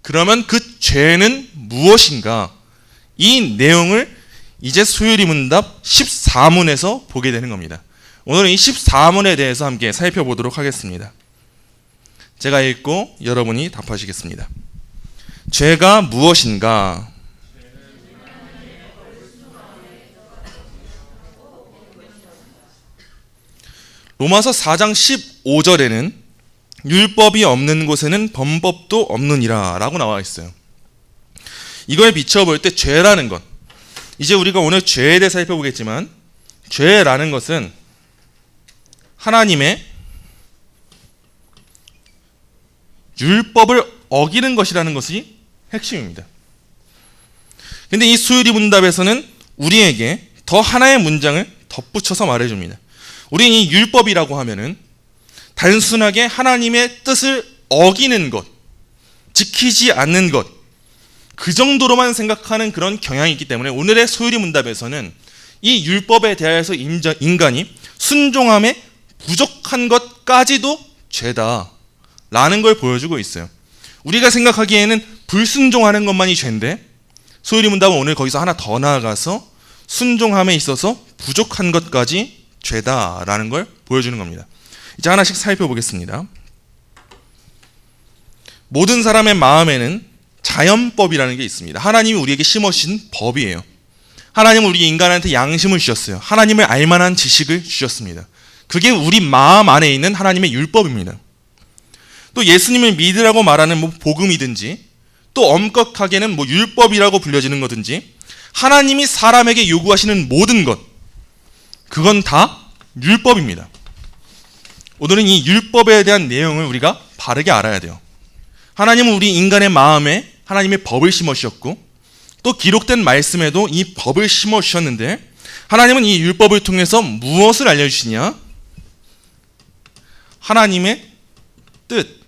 그러면 그 죄는 무엇인가? 이 내용을 이제 소율이 문답 14문에서 보게 되는 겁니다. 오늘은 이 14문에 대해서 함께 살펴보도록 하겠습니다. 제가 읽고 여러분이 답하시겠습니다. 죄가 무엇인가? 로마서 4장 15절에는 율법이 없는 곳에는 범법도 없느니라 라고 나와 있어요. 이거에 비춰볼 때 죄라는 것, 이제 우리가 오늘 죄에 대해 살펴보겠지만, 죄라는 것은 하나님의 율법을 어기는 것이라는 것이 핵심입니다. 근데 이 수유리 문답에서는 우리에게 더 하나의 문장을 덧붙여서 말해줍니다. 우리는 이 율법이라고 하면은 단순하게 하나님의 뜻을 어기는 것, 지키지 않는 것, 그 정도로만 생각하는 그런 경향이 있기 때문에 오늘의 소율이 문답에서는 이 율법에 대해서 인간이 순종함에 부족한 것까지도 죄다라는 걸 보여주고 있어요. 우리가 생각하기에는 불순종하는 것만이 죄인데 소율이 문답은 오늘 거기서 하나 더 나아가서 순종함에 있어서 부족한 것까지 죄다라는 걸 보여주는 겁니다. 이제 하나씩 살펴보겠습니다. 모든 사람의 마음에는 자연법이라는 게 있습니다. 하나님이 우리에게 심어주신 법이에요. 하나님은 우리 인간한테 양심을 주셨어요. 하나님을 알만한 지식을 주셨습니다. 그게 우리 마음 안에 있는 하나님의 율법입니다. 또 예수님을 믿으라고 말하는 복음이든지 또 엄격하게는 율법이라고 불려지는 거든지 하나님이 사람에게 요구하시는 모든 것, 그건 다 율법입니다. 오늘은 이 율법에 대한 내용을 우리가 바르게 알아야 돼요. 하나님은 우리 인간의 마음에 하나님의 법을 심어주셨고 또 기록된 말씀에도 이 법을 심어주셨는데 하나님은 이 율법을 통해서 무엇을 알려주시냐? 하나님의 뜻,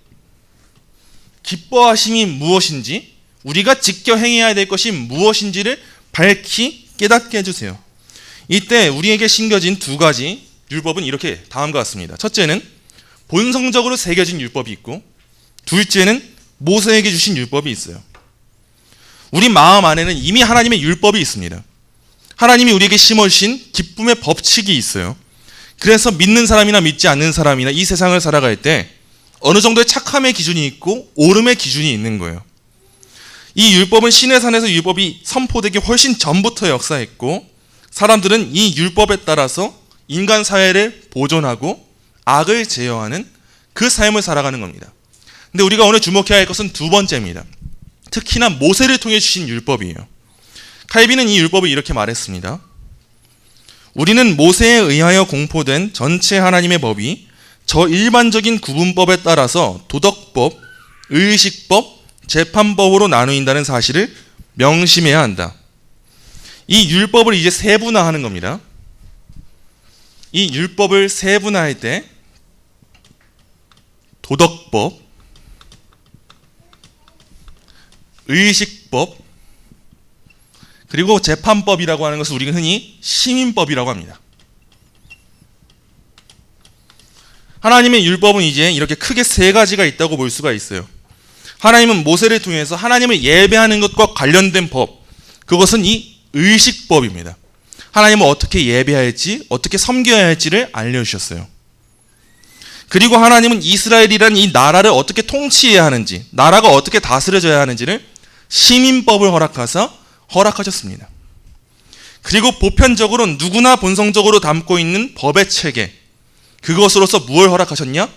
기뻐하심이 무엇인지, 우리가 지켜 행해야 될 것이 무엇인지를 밝히 깨닫게 해주세요. 이때 우리에게 심겨진 두 가지 율법은 이렇게 다음과 같습니다. 첫째는 본성적으로 새겨진 율법이 있고, 둘째는 모세에게 주신 율법이 있어요. 우리 마음 안에는 이미 하나님의 율법이 있습니다. 하나님이 우리에게 심어주신 기쁨의 법칙이 있어요. 그래서 믿는 사람이나 믿지 않는 사람이나 이 세상을 살아갈 때 어느 정도의 착함의 기준이 있고 옳음의 기준이 있는 거예요. 이 율법은 시내산에서 율법이 선포되기 훨씬 전부터 역사했고, 사람들은 이 율법에 따라서 인간 사회를 보존하고 악을 제어하는 그 삶을 살아가는 겁니다. 근데 우리가 오늘 주목해야 할 것은 두 번째입니다. 특히나 모세를 통해 주신 율법이에요. 칼빈은 이 율법을 이렇게 말했습니다. 우리는 모세에 의하여 공포된 전체 하나님의 법이 저 일반적인 구분법에 따라서 도덕법, 의식법, 재판법으로 나누인다는 사실을 명심해야 한다. 이 율법을 이제 세분화하는 겁니다. 이 율법을 세분화할 때 도덕법, 의식법, 그리고 재판법이라고 하는 것을 우리가 흔히 시민법이라고 합니다. 하나님의 율법은 이제 이렇게 크게 세 가지가 있다고 볼 수가 있어요. 하나님은 모세를 통해서 하나님을 예배하는 것과 관련된 법, 그것은 이 의식법입니다. 하나님을 어떻게 예배할지, 어떻게 섬겨야 할지를 알려주셨어요. 그리고 하나님은 이스라엘이라는 이 나라를 어떻게 통치해야 하는지, 나라가 어떻게 다스려져야 하는지를 시민법을 허락하셨습니다. 그리고 보편적으로 누구나 본성적으로 담고 있는 법의 체계, 그것으로서 무엇을 허락하셨냐?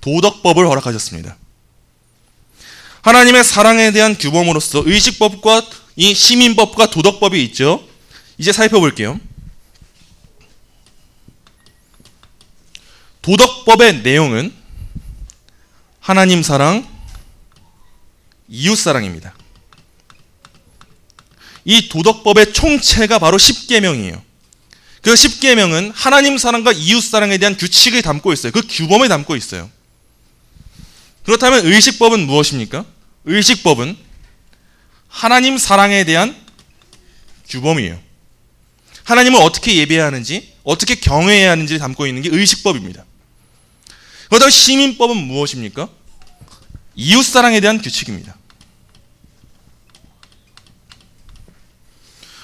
도덕법을 허락하셨습니다. 하나님의 사랑에 대한 규범으로서 의식법과 이 시민법과 도덕법이 있죠. 이제 살펴볼게요. 도덕법의 내용은 하나님 사랑, 이웃 사랑입니다. 이 도덕법의 총체가 바로 10계명이에요. 그 10계명은 하나님 사랑과 이웃 사랑에 대한 규칙을 담고 있어요. 그 규범을 담고 있어요. 그렇다면 의식법은 무엇입니까? 의식법은 하나님 사랑에 대한 규범이에요. 하나님을 어떻게 예배해야 하는지, 어떻게 경외해야 하는지를 담고 있는 게 의식법입니다. 그렇다면 시민법은 무엇입니까? 이웃 사랑에 대한 규칙입니다.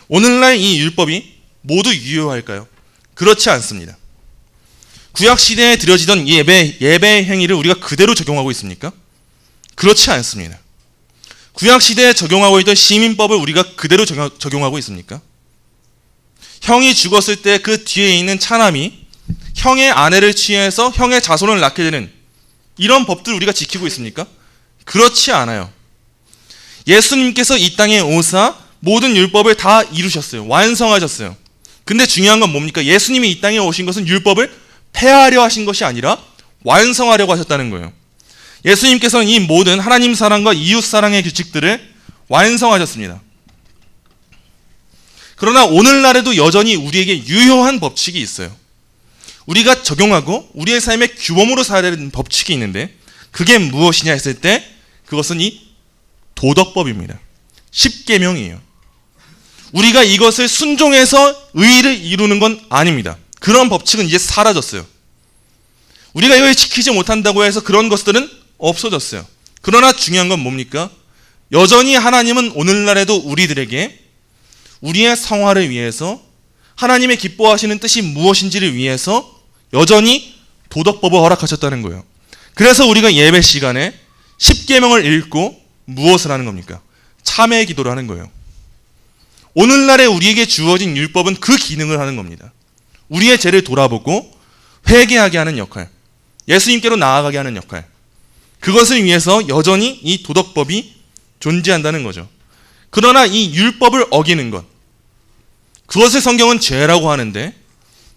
오늘날 이 율법이 모두 유효할까요? 그렇지 않습니다. 구약시대에 드려지던 예배의 행위를 우리가 그대로 적용하고 있습니까? 그렇지 않습니다. 구약시대에 적용하고 있던 시민법을 우리가 그대로 적용하고 있습니까? 형이 죽었을 때 그 뒤에 있는 차남이 형의 아내를 취해서 형의 자손을 낳게 되는 이런 법들 우리가 지키고 있습니까? 그렇지 않아요. 예수님께서 이 땅에 오사 모든 율법을 다 이루셨어요. 완성하셨어요. 근데 중요한 건 뭡니까? 예수님이 이 땅에 오신 것은 율법을 폐하려 하신 것이 아니라 완성하려고 하셨다는 거예요. 예수님께서는 이 모든 하나님 사랑과 이웃 사랑의 규칙들을 완성하셨습니다. 그러나 오늘날에도 여전히 우리에게 유효한 법칙이 있어요. 우리가 적용하고 우리의 삶의 규범으로 살아야 되는 법칙이 있는데 그게 무엇이냐 했을 때 그것은 이 도덕법입니다. 십계명이에요. 우리가 이것을 순종해서 의의를 이루는 건 아닙니다. 그런 법칙은 이제 사라졌어요. 우리가 이걸 지키지 못한다고 해서 그런 것들은 없어졌어요. 그러나 중요한 건 뭡니까? 여전히 하나님은 오늘날에도 우리들에게 우리의 성화를 위해서 하나님의 기뻐하시는 뜻이 무엇인지를 위해서 여전히 도덕법을 허락하셨다는 거예요. 그래서 우리가 예배 시간에 십계명을 읽고 무엇을 하는 겁니까? 참회 기도를 하는 거예요. 오늘날에 우리에게 주어진 율법은 그 기능을 하는 겁니다. 우리의 죄를 돌아보고 회개하게 하는 역할, 예수님께로 나아가게 하는 역할, 그것을 위해서 여전히 이 도덕법이 존재한다는 거죠. 그러나 이 율법을 어기는 것, 그것을 성경은 죄라고 하는데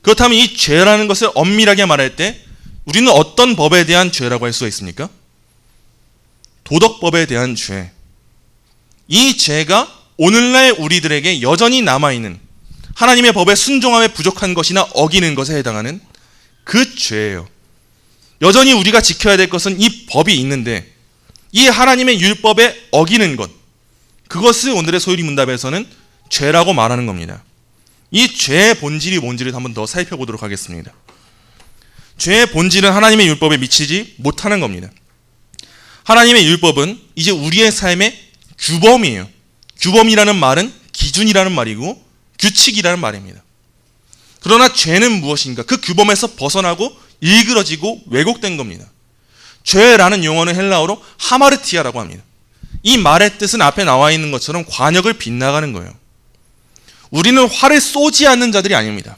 그렇다면 이 죄라는 것을 엄밀하게 말할 때 우리는 어떤 법에 대한 죄라고 할 수가 있습니까? 도덕법에 대한 죄. 이 죄가 오늘날 우리들에게 여전히 남아있는 하나님의 법에 순종함에 부족한 것이나 어기는 것에 해당하는 그 죄예요. 여전히 우리가 지켜야 될 것은 이 법이 있는데 이 하나님의 율법에 어기는 것, 그것을 오늘의 소율이 문답에서는 죄라고 말하는 겁니다. 이 죄의 본질이 뭔지를 한번 더 살펴보도록 하겠습니다. 죄의 본질은 하나님의 율법에 미치지 못하는 겁니다. 하나님의 율법은 이제 우리의 삶의 규범이에요. 규범이라는 말은 기준이라는 말이고 규칙이라는 말입니다. 그러나 죄는 무엇인가? 그 규범에서 벗어나고 일그러지고 왜곡된 겁니다. 죄라는 용어는 헬라어로 하마르티아라고 합니다. 이 말의 뜻은 앞에 나와 있는 것처럼 관역을 빗나가는 거예요. 우리는 활을 쏘지 않는 자들이 아닙니다.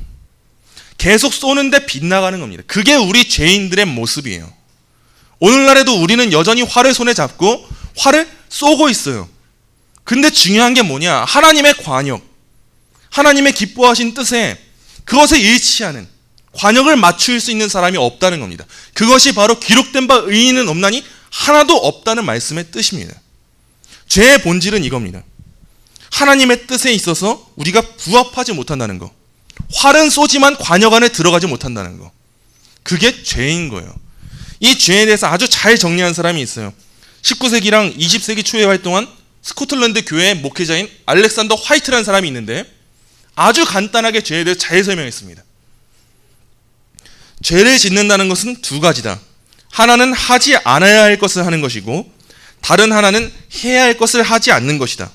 계속 쏘는데 빗나가는 겁니다. 그게 우리 죄인들의 모습이에요. 오늘날에도 우리는 여전히 활을 손에 잡고 활을 쏘고 있어요. 근데 중요한 게 뭐냐? 하나님의 관역, 하나님의 기뻐하신 뜻에 그것에 일치하는 관역을 맞출 수 있는 사람이 없다는 겁니다. 그것이 바로 기록된 바 의인은 없나니 하나도 없다는 말씀의 뜻입니다. 죄의 본질은 이겁니다. 하나님의 뜻에 있어서 우리가 부합하지 못한다는 거, 활은 쏘지만 관역 안에 들어가지 못한다는 거, 그게 죄인 거예요. 이 죄에 대해서 아주 잘 정리한 사람이 있어요. 19세기랑 20세기 초에 활동한 스코틀랜드 교회의 목회자인 알렉산더 화이트라는 사람이 있는데 아주 간단하게 죄에 대해서 잘 설명했습니다. 죄를 짓는다는 것은 두 가지다. 하나는 하지 않아야 할 것을 하는 것이고 다른 하나는 해야 할 것을 하지 않는 것이다.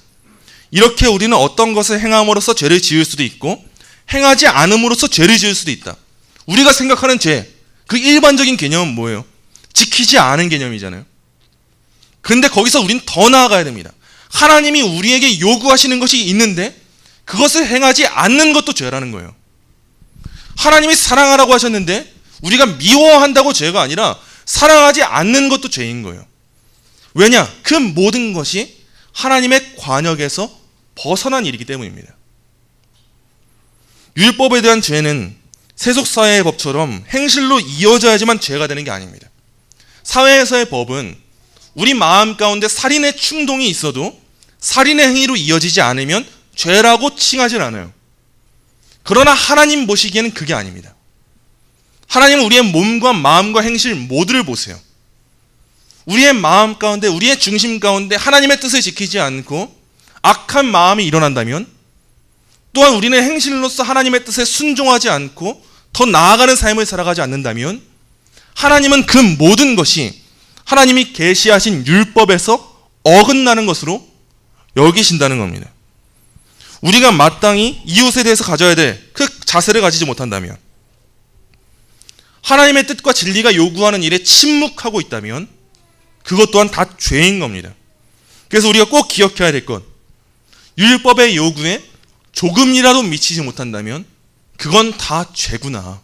이렇게 우리는 어떤 것을 행함으로써 죄를 지을 수도 있고 행하지 않음으로써 죄를 지을 수도 있다. 우리가 생각하는 죄, 그 일반적인 개념은 뭐예요? 지키지 않은 개념이잖아요. 근데 거기서 우린 더 나아가야 됩니다. 하나님이 우리에게 요구하시는 것이 있는데 그것을 행하지 않는 것도 죄라는 거예요. 하나님이 사랑하라고 하셨는데 우리가 미워한다고 죄가 아니라 사랑하지 않는 것도 죄인 거예요. 왜냐? 그 모든 것이 하나님의 관역에서 벗어난 일이기 때문입니다. 율법에 대한 죄는 세속사회의 법처럼 행실로 이어져야지만 죄가 되는 게 아닙니다. 사회에서의 법은 우리 마음 가운데 살인의 충동이 있어도 살인의 행위로 이어지지 않으면 죄라고 칭하진 않아요. 그러나 하나님 보시기에는 그게 아닙니다. 하나님은 우리의 몸과 마음과 행실 모두를 보세요. 우리의 마음 가운데, 우리의 중심 가운데 하나님의 뜻을 지키지 않고 악한 마음이 일어난다면, 또한 우리는 행실로서 하나님의 뜻에 순종하지 않고 더 나아가는 삶을 살아가지 않는다면 하나님은 그 모든 것이 하나님이 계시하신 율법에서 어긋나는 것으로 여기신다는 겁니다. 우리가 마땅히 이웃에 대해서 가져야 될 그 자세를 가지지 못한다면, 하나님의 뜻과 진리가 요구하는 일에 침묵하고 있다면 그것 또한 다 죄인 겁니다. 그래서 우리가 꼭 기억해야 될 것, 율법의 요구에 조금이라도 미치지 못한다면 그건 다 죄구나.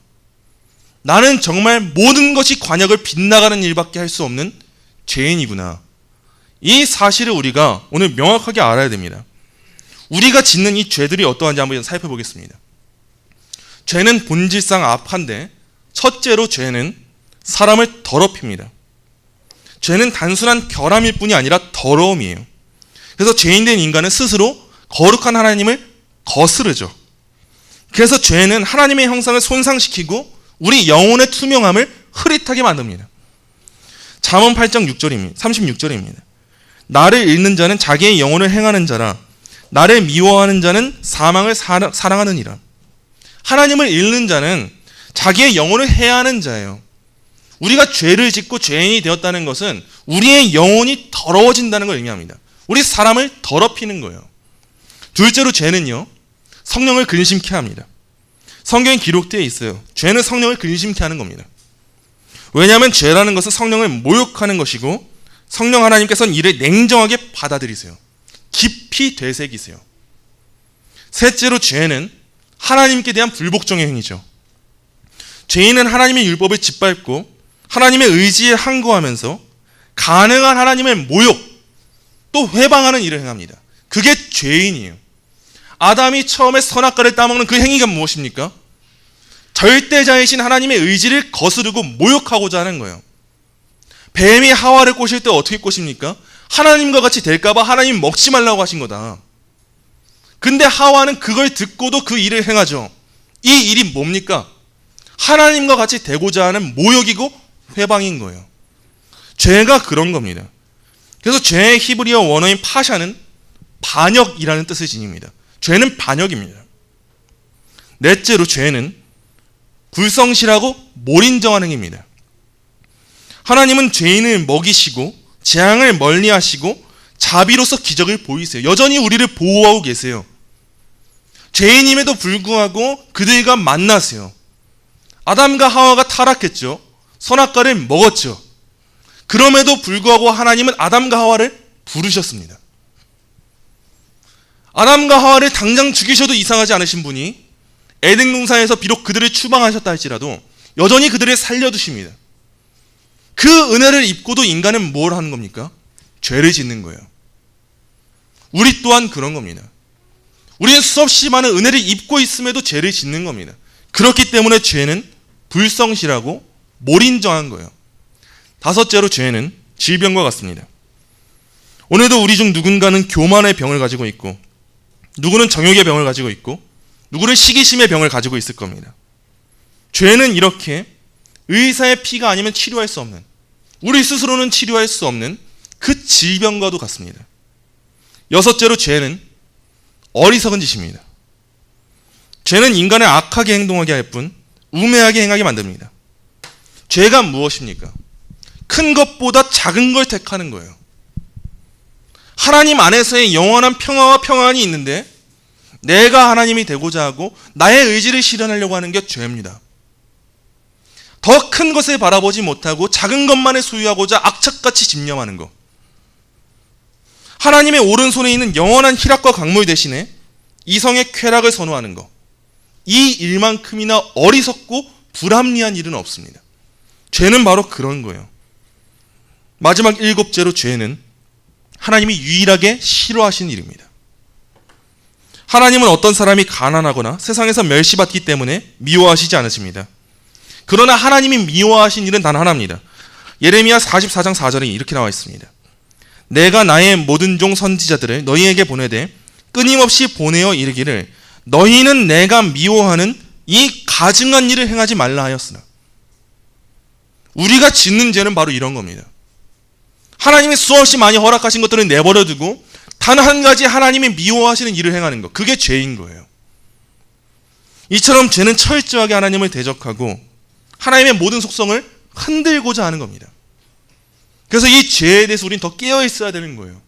나는 정말 모든 것이 관역을 빗나가는 일밖에 할 수 없는 죄인이구나. 이 사실을 우리가 오늘 명확하게 알아야 됩니다. 우리가 짓는 이 죄들이 어떠한지 한번 살펴보겠습니다. 죄는 본질상 악한데, 첫째로 죄는 사람을 더럽힙니다. 죄는 단순한 결함일 뿐이 아니라 더러움이에요. 그래서 죄인된 인간은 스스로 거룩한 하나님을 거스르죠. 그래서 죄는 하나님의 형상을 손상시키고 우리 영혼의 투명함을 흐릿하게 만듭니다. 잠언 8장 36절입니다. 나를 잃는 자는 자기의 영혼을 행하는 자라, 나를 미워하는 자는 사망을 사랑하느니라. 하나님을 잃는 자는 자기의 영혼을 해하는 자예요. 우리가 죄를 짓고 죄인이 되었다는 것은 우리의 영혼이 더러워진다는 걸 의미합니다. 우리 사람을 더럽히는 거예요. 둘째로 죄는요, 성령을 근심케 합니다. 성경에 기록되어 있어요. 죄는 성령을 근심케 하는 겁니다. 왜냐하면 죄라는 것은 성령을 모욕하는 것이고, 성령 하나님께서는 이를 냉정하게 받아들이세요. 깊이 되새기세요. 셋째로 죄는 하나님께 대한 불복종의 행위죠. 죄인은 하나님의 율법을 짓밟고 하나님의 의지에 항거하면서 가능한 하나님의 모욕, 또 회방하는 일을 행합니다. 그게 죄인이에요. 아담이 처음에 선악과를 따먹는 그 행위가 무엇입니까? 절대자이신 하나님의 의지를 거스르고 모욕하고자 하는 거예요. 뱀이 하와를 꼬실 때 어떻게 꼬십니까? 하나님과 같이 될까봐 하나님 먹지 말라고 하신 거다. 근데 하와는 그걸 듣고도 그 일을 행하죠. 이 일이 뭡니까? 하나님과 같이 되고자 하는 모욕이고 회방인 거예요. 죄가 그런 겁니다. 그래서 죄의 히브리어 원어인 파샤는 반역이라는 뜻을 지닙니다. 죄는 반역입니다. 넷째로 죄는 불성실하고 몰인정한 행위입니다. 하나님은 죄인을 먹이시고 재앙을 멀리하시고 자비로서 기적을 보이세요. 여전히 우리를 보호하고 계세요. 죄인임에도 불구하고 그들과 만나세요. 아담과 하와가 타락했죠. 선악과를 먹었죠. 그럼에도 불구하고 하나님은 아담과 하와를 부르셨습니다. 아담과 하와를 당장 죽이셔도 이상하지 않으신 분이 에덴 동산에서 비록 그들을 추방하셨다 할지라도 여전히 그들을 살려두십니다. 그 은혜를 입고도 인간은 뭘 하는 겁니까? 죄를 짓는 거예요. 우리 또한 그런 겁니다. 우리는 수없이 많은 은혜를 입고 있음에도 죄를 짓는 겁니다. 그렇기 때문에 죄는 불성실하고 몰인정한 거예요. 다섯째로 죄는 질병과 같습니다. 오늘도 우리 중 누군가는 교만의 병을 가지고 있고, 누구는 정욕의 병을 가지고 있고, 누구는 시기심의 병을 가지고 있을 겁니다. 죄는 이렇게 의사의 피가 아니면 치료할 수 없는, 우리 스스로는 치료할 수 없는 그 질병과도 같습니다. 여섯째로 죄는 어리석은 짓입니다. 죄는 인간을 악하게 행동하게 할 뿐 우매하게 행하게 만듭니다. 죄가 무엇입니까? 큰 것보다 작은 걸 택하는 거예요. 하나님 안에서의 영원한 평화와 평안이 있는데 내가 하나님이 되고자 하고 나의 의지를 실현하려고 하는 게 죄입니다. 더 큰 것을 바라보지 못하고 작은 것만을 소유하고자 악착같이 집념하는 것. 하나님의 오른손에 있는 영원한 희락과 강물 대신에 이성의 쾌락을 선호하는 것. 이 일만큼이나 어리석고 불합리한 일은 없습니다. 죄는 바로 그런 거예요. 마지막 일곱째로 죄는 하나님이 유일하게 싫어하시는 일입니다. 하나님은 어떤 사람이 가난하거나 세상에서 멸시받기 때문에 미워하시지 않으십니다. 그러나 하나님이 미워하신 일은 단 하나입니다. 예레미야 44장 4절에 이렇게 나와 있습니다. 내가 나의 모든 종 선지자들을 너희에게 보내되 끊임없이 보내어 이르기를 너희는 내가 미워하는 이 가증한 일을 행하지 말라 하였으나. 우리가 짓는 죄는 바로 이런 겁니다. 하나님이 수없이 많이 허락하신 것들을 내버려 두고 단 한 가지 하나님이 미워하시는 일을 행하는 것, 그게 죄인 거예요. 이처럼 죄는 철저하게 하나님을 대적하고 하나님의 모든 속성을 흔들고자 하는 겁니다. 그래서 이 죄에 대해서 우리는 더 깨어 있어야 되는 거예요.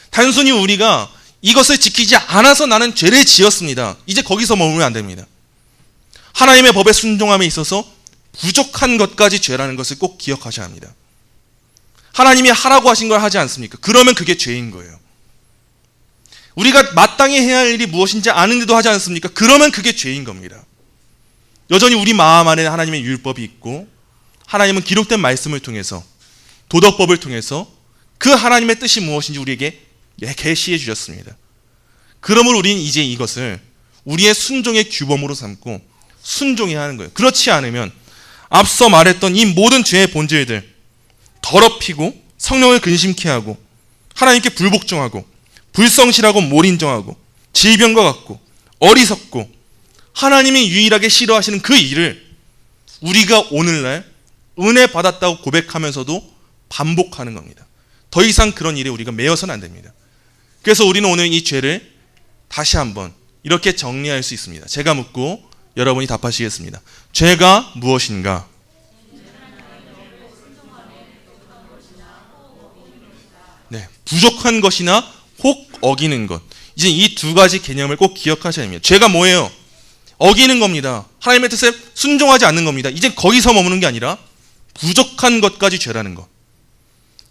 단순히 우리가 이것을 지키지 않아서 나는 죄를 지었습니다. 이제 거기서 머물면 안 됩니다. 하나님의 법에 순종함에 있어서 부족한 것까지 죄라는 것을 꼭 기억하셔야 합니다. 하나님이 하라고 하신 걸 하지 않습니까? 그러면 그게 죄인 거예요. 우리가 마땅히 해야 할 일이 무엇인지 아는데도 하지 않습니까? 그러면 그게 죄인 겁니다. 여전히 우리 마음 안에 하나님의 율법이 있고 하나님은 기록된 말씀을 통해서 도덕법을 통해서 그 하나님의 뜻이 무엇인지 우리에게 계시해 주셨습니다. 그러므로 우리는 이제 이것을 우리의 순종의 규범으로 삼고 순종해야 하는 거예요. 그렇지 않으면 앞서 말했던 이 모든 죄의 본질들, 더럽히고 성령을 근심케 하고 하나님께 불복종하고 불성실하고 몰인정하고 질병과 같고 어리석고 하나님이 유일하게 싫어하시는 그 일을 우리가 오늘날 은혜 받았다고 고백하면서도 반복하는 겁니다. 더 이상 그런 일에 우리가 매여서는 안 됩니다. 그래서 우리는 오늘 이 죄를 다시 한번 이렇게 정리할 수 있습니다. 제가 묻고 여러분이 답하시겠습니다. 죄가 무엇인가? 네, 부족한 것이나 혹 어기는 것. 이제 이 두 가지 개념을 꼭 기억하셔야 합니다. 죄가 뭐예요? 어기는 겁니다. 하나님의 뜻에 순종하지 않는 겁니다. 이제 거기서 머무는 게 아니라 부족한 것까지 죄라는 것.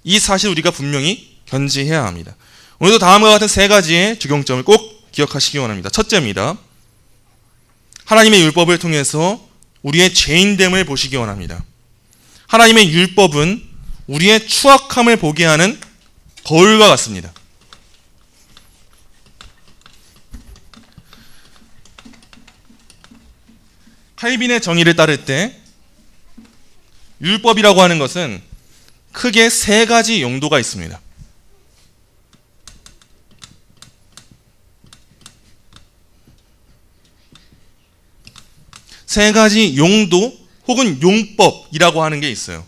이 사실 우리가 분명히 견지해야 합니다. 오늘도 다음과 같은 세 가지의 적용점을 꼭 기억하시기 원합니다. 첫째입니다. 하나님의 율법을 통해서 우리의 죄인됨을 보시기 원합니다. 하나님의 율법은 우리의 추악함을 보게 하는 거울과 같습니다. 칼빈의 정의를 따를 때 율법이라고 하는 것은 크게 세 가지 용도가 있습니다. 세 가지 용도 혹은 용법이라고 하는 게 있어요.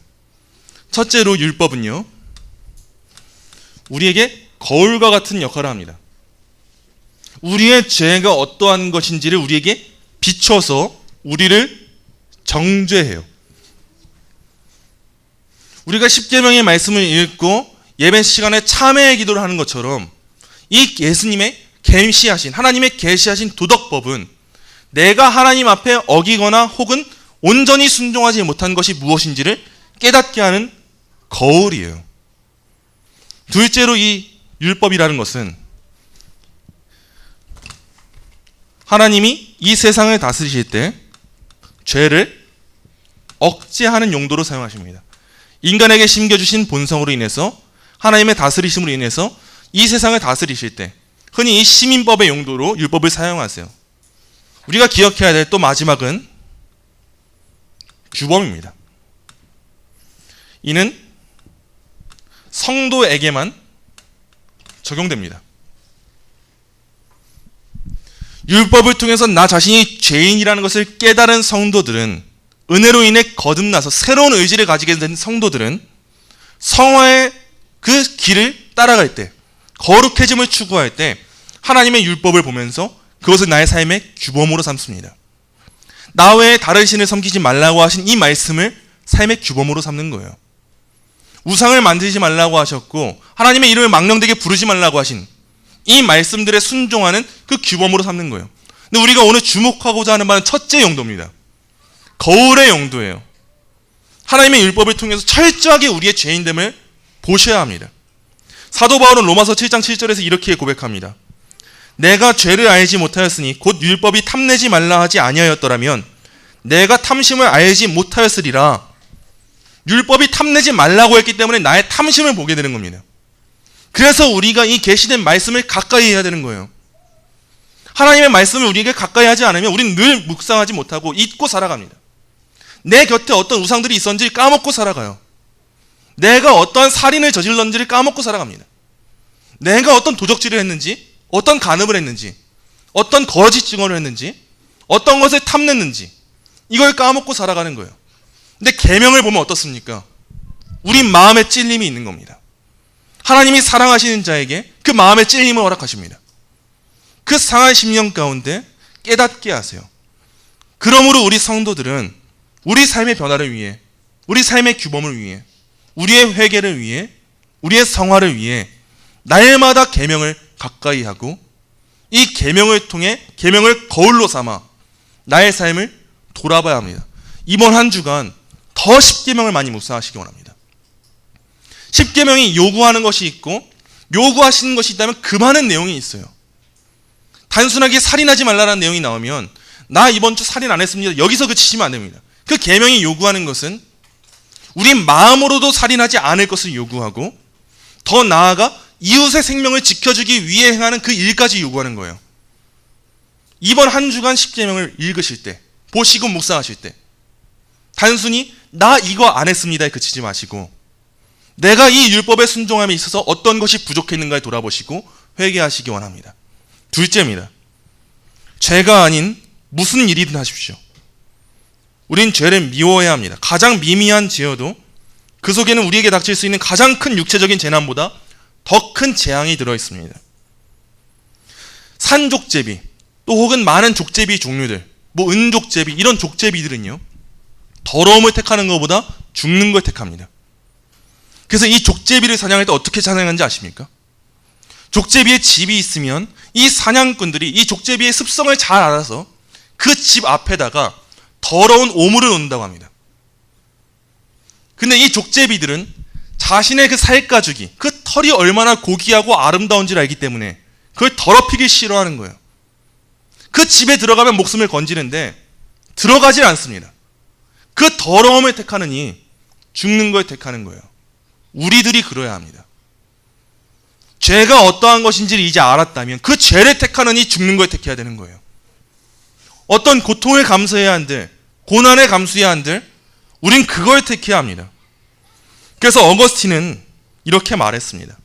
첫째로 율법은요, 우리에게 거울과 같은 역할을 합니다. 우리의 죄가 어떠한 것인지를 우리에게 비춰서 우리를 정죄해요. 우리가 십계명의 말씀을 읽고 예배 시간에 참회의 기도를 하는 것처럼 이 예수님의 계시하신, 하나님의 계시하신 도덕법은 내가 하나님 앞에 어기거나 혹은 온전히 순종하지 못한 것이 무엇인지를 깨닫게 하는 거울이에요. 둘째로 이 율법이라는 것은 하나님이 이 세상을 다스리실 때 죄를 억제하는 용도로 사용하십니다. 인간에게 심겨주신 본성으로 인해서 하나님의 다스리심으로 인해서 이 세상을 다스리실 때 흔히 이 시민법의 용도로 율법을 사용하세요. 우리가 기억해야 될 또 마지막은 규범입니다. 이는 성도에게만 적용됩니다. 율법을 통해서 나 자신이 죄인이라는 것을 깨달은 성도들은, 은혜로 인해 거듭나서 새로운 의지를 가지게 된 성도들은 성화의 그 길을 따라갈 때, 거룩해짐을 추구할 때 하나님의 율법을 보면서 그것을 나의 삶의 규범으로 삼습니다. 나 외에 다른 신을 섬기지 말라고 하신 이 말씀을 삶의 규범으로 삼는 거예요. 우상을 만들지 말라고 하셨고 하나님의 이름을 망령되게 부르지 말라고 하신 이 말씀들에 순종하는 그 규범으로 삼는 거예요. 근데 우리가 오늘 주목하고자 하는 바는 첫째 용도입니다. 거울의 용도예요. 하나님의 율법을 통해서 철저하게 우리의 죄인됨을 보셔야 합니다. 사도 바울은 로마서 7장 7절에서 이렇게 고백합니다. 내가 죄를 알지 못하였으니 곧 율법이 탐내지 말라 하지 아니하였더라면 내가 탐심을 알지 못하였으리라. 율법이 탐내지 말라고 했기 때문에 나의 탐심을 보게 되는 겁니다. 그래서 우리가 이 계시된 말씀을 가까이 해야 되는 거예요. 하나님의 말씀을 우리에게 가까이 하지 않으면 우리는 늘 묵상하지 못하고 잊고 살아갑니다. 내 곁에 어떤 우상들이 있었는지 까먹고 살아가요. 내가 어떠한 살인을 저질렀는지를 까먹고 살아갑니다. 내가 어떤 도적질을 했는지, 어떤 간음을 했는지, 어떤 거짓 증언을 했는지, 어떤 것을 탐냈는지 이걸 까먹고 살아가는 거예요. 근데 계명을 보면 어떻습니까? 우리 마음에 찔림이 있는 겁니다. 하나님이 사랑하시는 자에게 그 마음의 찔림을 허락하십니다. 그 상한 심령 가운데 깨닫게 하세요. 그러므로 우리 성도들은 우리 삶의 변화를 위해, 우리 삶의 규범을 위해, 우리의 회개를 위해, 우리의 성화를 위해 날마다 계명을 가까이 하고 이 계명을 통해 계명을 거울로 삼아 나의 삶을 돌아봐야 합니다. 이번 한 주간 더 10계명을 많이 묵상하시기 원합니다. 10계명이 요구하는 것이 있고 요구하시는 것이 있다면 그 많은 내용이 있어요. 단순하게 살인하지 말라는 내용이 나오면 나 이번 주 살인 안 했습니다. 여기서 그치시면 안 됩니다. 그 계명이 요구하는 것은 우리 마음으로도 살인하지 않을 것을 요구하고 더 나아가 이웃의 생명을 지켜주기 위해 행하는 그 일까지 요구하는 거예요. 이번 한 주간 10계명을 읽으실 때, 보시고 묵상하실 때 단순히 나 이거 안 했습니다에 그치지 마시고 내가 이 율법에 순종함에 있어서 어떤 것이 부족했는가에 돌아보시고 회개하시기 원합니다. 둘째입니다. 죄가 아닌 무슨 일이든 하십시오. 우린 죄를 미워해야 합니다. 가장 미미한 죄여도 그 속에는 우리에게 닥칠 수 있는 가장 큰 육체적인 재난보다 더 큰 재앙이 들어있습니다. 산족제비 또 혹은 많은 족제비 종류들, 뭐 은족제비 이런 족제비들은요 더러움을 택하는 것보다 죽는 걸 택합니다. 그래서 이 족제비를 사냥할 때 어떻게 사냥하는지 아십니까? 족제비의 집이 있으면 이 사냥꾼들이 이 족제비의 습성을 잘 알아서 그 집 앞에다가 더러운 오물을 놓는다고 합니다. 근데 이 족제비들은 자신의 그 살가죽이, 그 털이 얼마나 고귀하고 아름다운지를 알기 때문에 그걸 더럽히기 싫어하는 거예요. 그 집에 들어가면 목숨을 건지는데 들어가질 않습니다. 그 더러움을 택하느니 죽는 걸 택하는 거예요. 우리들이 그러야 합니다. 죄가 어떠한 것인지를 이제 알았다면 그 죄를 택하느니 죽는 걸 택해야 되는 거예요. 어떤 고통을 감수해야 한들, 고난을 감수해야 한들 우린 그걸 택해야 합니다. 그래서 어거스틴은 이렇게 말했습니다.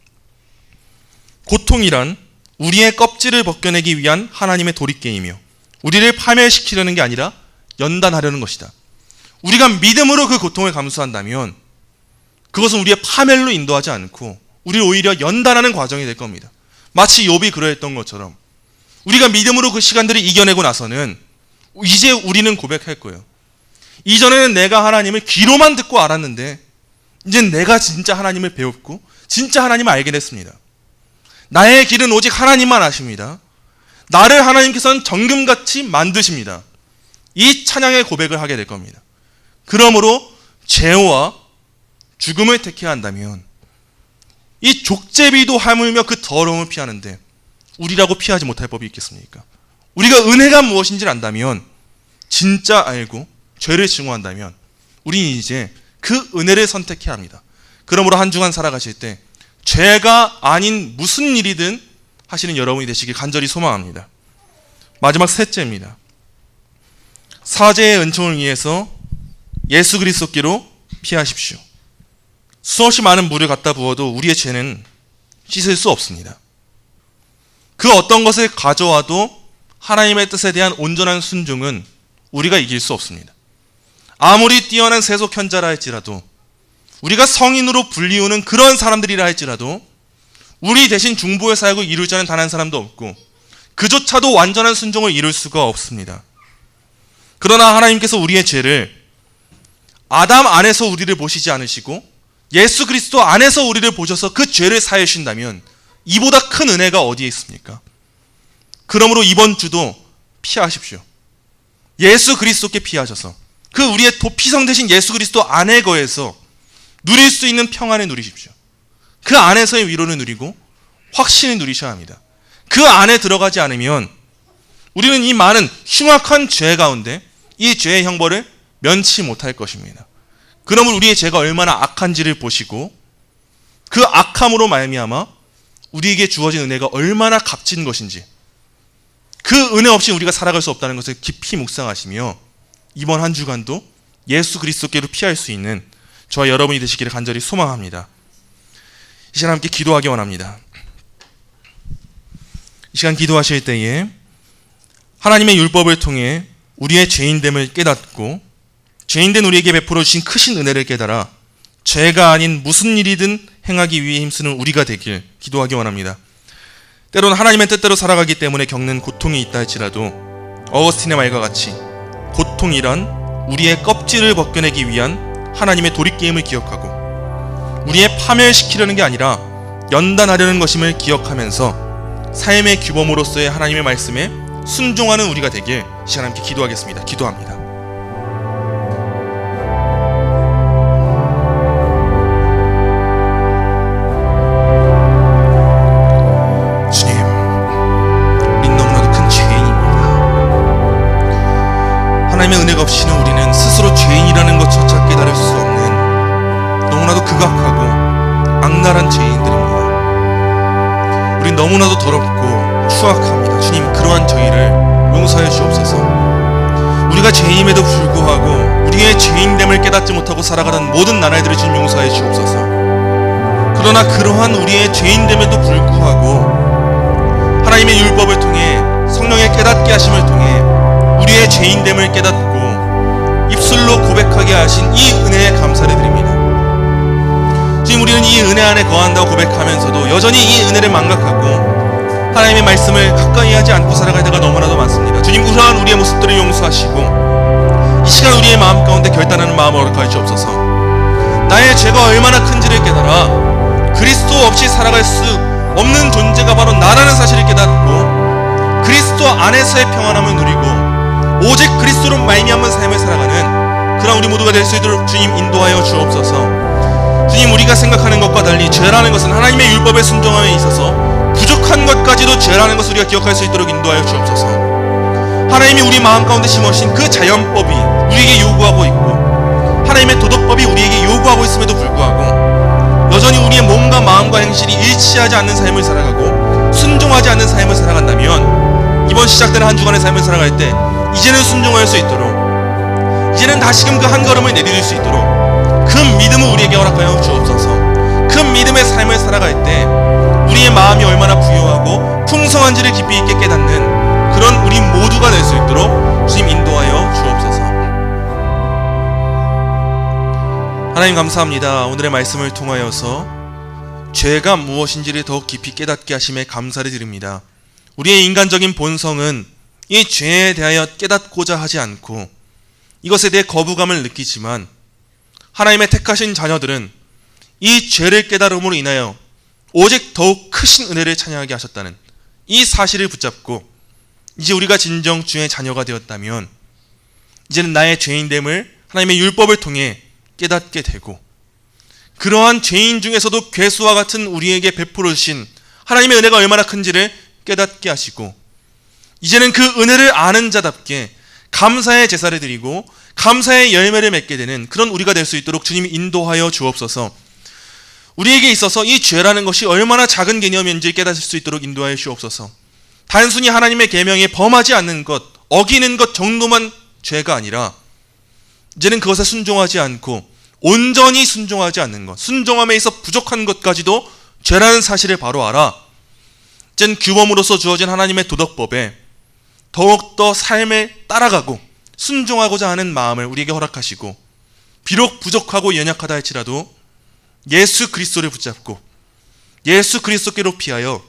고통이란 우리의 껍질을 벗겨내기 위한 하나님의 도리깨이며 우리를 파멸시키려는 게 아니라 연단하려는 것이다. 우리가 믿음으로 그 고통을 감수한다면 그것은 우리의 파멸로 인도하지 않고 우리를 오히려 연단하는 과정이 될 겁니다. 마치 욥이 그러했던 것처럼 우리가 믿음으로 그 시간들을 이겨내고 나서는 이제 우리는 고백할 거예요. 이전에는 내가 하나님을 귀로만 듣고 알았는데 이제 내가 진짜 하나님을 배웠고 진짜 하나님을 알게 됐습니다. 나의 길은 오직 하나님만 아십니다. 나를 하나님께서는 정금같이 만드십니다. 이 찬양의 고백을 하게 될 겁니다. 그러므로 죄와 죽음을 택해야 한다면 이 족제비도 하물며 그 더러움을 피하는데 우리라고 피하지 못할 법이 있겠습니까? 우리가 은혜가 무엇인지를 안다면, 진짜 알고 죄를 증오한다면 우리는 이제 그 은혜를 선택해야 합니다. 그러므로 한 주간 살아가실 때 죄가 아닌 무슨 일이든 하시는 여러분이 되시길 간절히 소망합니다. 마지막 셋째입니다. 사죄의 은총을 위해서 예수 그리스도께로 피하십시오. 수없이 많은 물을 갖다 부어도 우리의 죄는 씻을 수 없습니다. 그 어떤 것을 가져와도 하나님의 뜻에 대한 온전한 순종은 우리가 이길 수 없습니다. 아무리 뛰어난 세속현자라 할지라도, 우리가 성인으로 불리우는 그런 사람들이라 할지라도 우리 대신 중보의 사역을 이룰 자는 단 한 사람도 없고 그조차도 완전한 순종을 이룰 수가 없습니다. 그러나 하나님께서 우리의 죄를 아담 안에서 우리를 보시지 않으시고 예수 그리스도 안에서 우리를 보셔서 그 죄를 사해 주신다면 이보다 큰 은혜가 어디에 있습니까? 그러므로 이번 주도 피하십시오. 예수 그리스도께 피하셔서 그 우리의 도피성 되신 예수 그리스도 안에 거해서 누릴 수 있는 평안을 누리십시오. 그 안에서의 위로를 누리고 확신을 누리셔야 합니다. 그 안에 들어가지 않으면 우리는 이 많은 흉악한 죄 가운데 이 죄의 형벌을 면치 못할 것입니다. 그러면 우리의 죄가 얼마나 악한지를 보시고 그 악함으로 말미암아 우리에게 주어진 은혜가 얼마나 값진 것인지, 그 은혜 없이 우리가 살아갈 수 없다는 것을 깊이 묵상하시며 이번 한 주간도 예수 그리스도께로 피할 수 있는 저와 여러분이 되시기를 간절히 소망합니다. 이 시간 함께 기도하기 원합니다. 이 시간 기도하실 때에 하나님의 율법을 통해 우리의 죄인됨을 깨닫고 죄인된 우리에게 베풀어 주신 크신 은혜를 깨달아 죄가 아닌 무슨 일이든 행하기 위해 힘쓰는 우리가 되길 기도하기 원합니다. 때로는 하나님의 뜻대로 살아가기 때문에 겪는 고통이 있다 할지라도 어거스틴의 말과 같이 고통이란 우리의 껍질을 벗겨내기 위한 하나님의 도리깨임을 기억하고 우리의 파멸시키려는 게 아니라 연단하려는 것임을 기억하면서 삶의 규범으로서의 하나님의 말씀에 순종하는 우리가 되길 시간 함께 기도하겠습니다. 기도합니다. 주님, 우린 너무나도 큰 죄인입니다. 하나님의 은혜가 없이는 우리는 스스로 죄인이라는 것조차 깨달을 수 없는 너무나도 극악하고 악랄한 죄인들입니다. 우린 너무나도 더럽고 추악합니다. 주님, 그러한 저희를 용서하여 주옵소서. 우리가 죄인임에도 불구하고 우리의 죄인됨을 깨닫지 못하고 살아가는 모든 나라들을 주님 용서하여 주옵소서. 그러나 그러한 우리의 죄인됨에도 불구하고 하나님의 율법을 통해 성령의 깨닫게 하심을 통해 우리의 죄인됨을 깨닫고 입술로 고백하게 하신 이 은혜에 감사를 드립니다. 주님, 우리는 이 은혜 안에 거한다고 고백하면서도 여전히 이 은혜를 망각하고 하나님의 말씀을 가까이 하지 않고 살아갈 때가 너무나도 많습니다. 주님, 그러한 우리의 모습들을 용서하시고 이 시간 우리의 마음 가운데 결단하는 마음을 허락하여 주옵소서. 나의 죄가 얼마나 큰지를 깨달아 그리스도 없이 살아갈 수 없는 존재가 바로 나라는 사실을 깨닫고 그리스도 안에서의 평안함을 누리고 오직 그리스도로 말미암은 삶을 살아가는 그런 우리 모두가 될 수 있도록 주님 인도하여 주옵소서. 주님, 우리가 생각하는 것과 달리 죄라는 것은 하나님의 율법에 순종함에 있어서 부족한 것까지도 죄라는 것을 우리가 기억할 수 있도록 인도하여 주옵소서. 하나님이 우리 마음 가운데 심으신 그 자연법이 우리에게 요구하고 있고 하나님의 도덕법이 우리에게 요구하고 있음에도 불구하고 여전히 우리의 몸과 마음과 행실이 일치하지 않는 삶을 살아가고 순종하지 않는 삶을 살아간다면 이번 시작되는 한 주간의 삶을 살아갈 때 이제는 순종할 수 있도록 이제는 다시금 그 한 걸음을 내디딜 수 있도록 그 믿음을 우리에게 허락하여 주옵소서. 그 믿음의 삶을 살아갈 때 우리의 마음이 얼마나 부유하고 풍성한지를 깊이 있게 깨닫는 그런 우리 모두가 될 수 있도록 주님 인도하여 주옵소서. 하나님, 감사합니다. 오늘의 말씀을 통하여서 죄가 무엇인지를 더욱 깊이 깨닫게 하심에 감사를 드립니다. 우리의 인간적인 본성은 이 죄에 대하여 깨닫고자 하지 않고 이것에 대해 거부감을 느끼지만 하나님의 택하신 자녀들은 이 죄를 깨달음으로 인하여 오직 더욱 크신 은혜를 찬양하게 하셨다는 이 사실을 붙잡고 이제 우리가 진정 주의 자녀가 되었다면 이제는 나의 죄인됨을 하나님의 율법을 통해 깨닫게 되고 그러한 죄인 중에서도 괴수와 같은 우리에게 베풀어 주신 하나님의 은혜가 얼마나 큰지를 깨닫게 하시고 이제는 그 은혜를 아는 자답게 감사의 제사를 드리고 감사의 열매를 맺게 되는 그런 우리가 될 수 있도록 주님이 인도하여 주옵소서. 우리에게 있어서 이 죄라는 것이 얼마나 작은 개념인지 깨닫을 수 있도록 인도하여 주옵소서. 단순히 하나님의 계명에 범하지 않는 것, 어기는 것 정도만 죄가 아니라 이제는 그것에 순종하지 않고 온전히 순종하지 않는 것, 순종함에 있어 부족한 것까지도 죄라는 사실을 바로 알아 이제는 규범으로서 주어진 하나님의 도덕법에 더욱더 삶을 따라가고 순종하고자 하는 마음을 우리에게 허락하시고 비록 부족하고 연약하다 할지라도 예수 그리스도를 붙잡고 예수 그리스도께로 피하여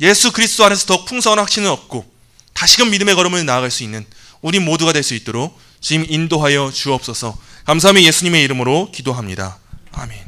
예수 그리스도 안에서 더 풍성한 확신을 얻고 다시금 믿음의 걸음을 나아갈 수 있는 우리 모두가 될 수 있도록 주님 인도하여 주옵소서. 감사하며 예수님의 이름으로 기도합니다. 아멘.